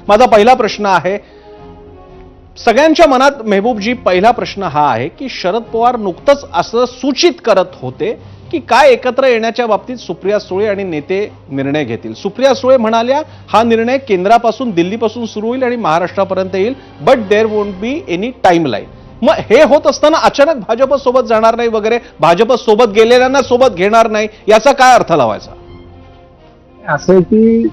माझा पहिला प्रश्न आहे, सगळ्यांच्या मनात मेहबूबजी पहिला प्रश्न हा आहे की शरद पवार नुकतंच असं सूचित करत होते की काय एकत्र येण्याच्या बाबतीत सुप्रिया सुळे आणि नेते निर्णय घेतील. सुप्रिया सुळे म्हणाल्या हा निर्णय केंद्रापासून दिल्लीपासून सुरू होईल आणि महाराष्ट्रापर्यंत येईल, but there won't be any timeline. मग हे होत असताना अचानक भाजप सोबत जाणार नाही वगैरे, भाजप सोबत गेलेल्यांना सोबत घेणार नाही, याचा काय अर्थ लावायचा? असं की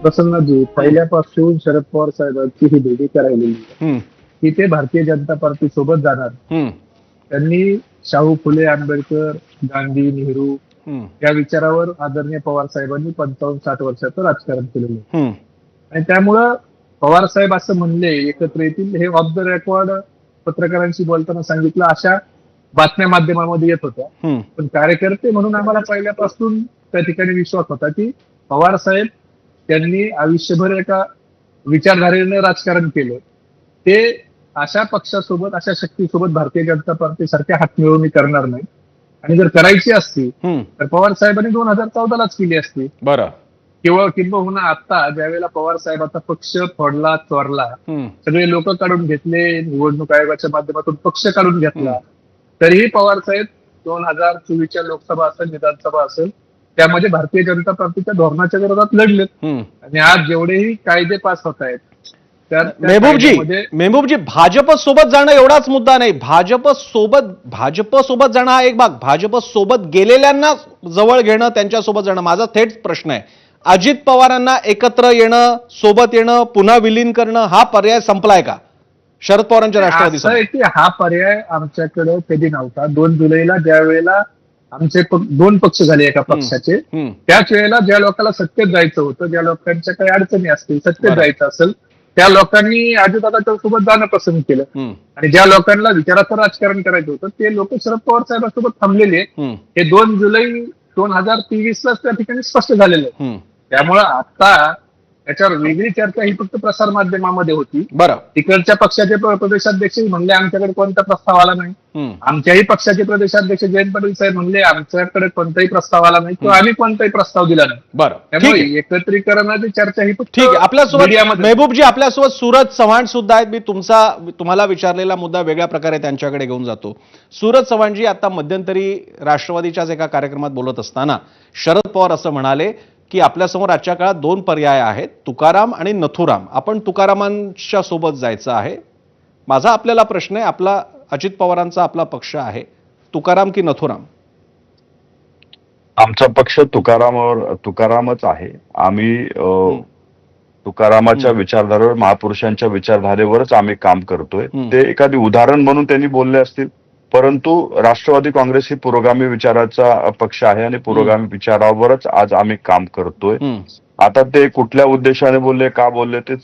प्रसन्नजी पहिल्यापासून शरद पवार साहेबांची ही भेटी करायली की ते भारतीय जनता पार्टी सोबत जाणार. त्यांनी शाहू फुले आंबेडकर गांधी नेहरू या विचारावर आदरणीय पवार साहेबांनी 55-60 वर्षाचं राजकारण केलेलं आहे आणि त्यामुळं पवार साहेब असं म्हणले एकत्र येतील हे ऑफ द रेकॉर्ड पत्रकारांशी बोलताना सांगितलं, अशा बातम्या माध्यमामध्ये येत होत्या. पण कार्यकर्ते म्हणून आम्हाला पहिल्यापासून त्या ठिकाणी विश्वास होता की पवार साहेब त्यांनी आयुष्यभर एका विचारधारेने राजकारण केलं, ते अशा पक्षासोबत अशा शक्तीसोबत भारतीय जनता पार्टी सारख्या हातमिळवणी करणार नाही. आणि जर करायची असती तर पवार साहेबांनी 2014लाच केली असती. बरं. किंबहुना आता ज्यावेळेला पवार साहेबांचा पक्ष फोडला चोरला, सगळे लोक काढून घेतले, निवडणूक आयोगाच्या माध्यमातून पक्ष काढून घेतला, तरीही पवार साहेब 2024च्या लोकसभा असेल विधानसभा असेल त्यामध्ये भारतीय जनता पार्टीच्या धोरणाच्या विरोधात लढलेत. आणि आज जेवढेही कायदे पास होत आहेत मेहबूबजी भाजप सोबत जाणं एवढाच मुद्दा नाही, भाजप सोबत जाणं हा एक भाग, भाजप सोबत गेलेल्यांना जवळ घेणं, त्यांच्यासोबत जाणं. माझा थेट प्रश्न आहे, अजित पवारांना एकत्र येणं, सोबत येणं, पुन्हा विलीन करणं हा पर्याय संपलाय का शरद पवारांच्या राष्ट्रवादी? की हा पर्याय आमच्याकडे कधी नव्हता. 2 जुलैला ज्या वेळेला आमचे 2 पक्ष झाले एका पक्षाचे, त्याच वेळेला ज्या लोकांना सत्तेत जायचं होतं, ज्या लोकांच्या काही अडचणी असतील, सत्तेत जायचं असेल, त्या लोकांनी अजितदादाच्या सोबत जाणं पसंत केलं. आणि ज्या लोकांना विचाराचं राजकारण करायचं होतं ते लोक शरद पवार साहेबांसोबत थांबलेले आहेत. हे 2 जुलै 2023लाच त्या ठिकाणी स्पष्ट झालेलं आहे. त्यामुळं आता त्याच्यावर वेगळी चर्चा ही फक्त प्रसार माध्यमामध्ये होती. बरं. तिकडच्या पक्षाचे प्रदेशाध्यक्ष म्हणले आमच्याकडे कोणता प्रस्ताव आला नाही. आमच्याही पक्षाचे प्रदेशाध्यक्ष जयंत पाटील साहेब म्हणले आमच्याकडे कोणताही प्रस्ताव आला नाही किंवा आम्ही कोणताही प्रस्ताव दिला नाही. बरं. त्यामुळे एकत्रीकरणाची चर्चा ही फक्त ठीक आहे. आपल्यासोबत मेहबूबजी, आपल्यासोबत सूरज चव्हाण सुद्धा आहेत. मी तुम्हाला विचारलेला मुद्दा वेगळ्या प्रकारे त्यांच्याकडे घेऊन जातो. सूरज चव्हाणजी, आता मध्यंतरी राष्ट्रवादीच्याच एका कार्यक्रमात बोलत असताना शरद पवार असं म्हणाले की आपल्यासमोर आजच्या काळात 2 पर्याय आहेत, तुकाराम आणि नथुराम. आपण तुकारामांच्या सोबत जायचं आहे. माझा आपल्याला प्रश्न आहे, आपला अजित पवारांचा आपला पक्ष आहे, तुकाराम की नथुराम? आमचा पक्ष तुकारामच आहे. आम्ही तुकारामाच्या विचारधारेवर, महापुरुषांच्या विचारधारेवरच आम्ही काम करतोय. ते एखादी उदाहरण म्हणून त्यांनी बोलले असतील, परंतु राष्ट्रवादी काँग्रेस ही पुरोगामी विचाराचा पक्ष आहे आणि पुरोगामी विचारावरच आज आम्ही काम करतोय. आता ते कुठल्या उद्देशाने बोलले, का बोलले, ते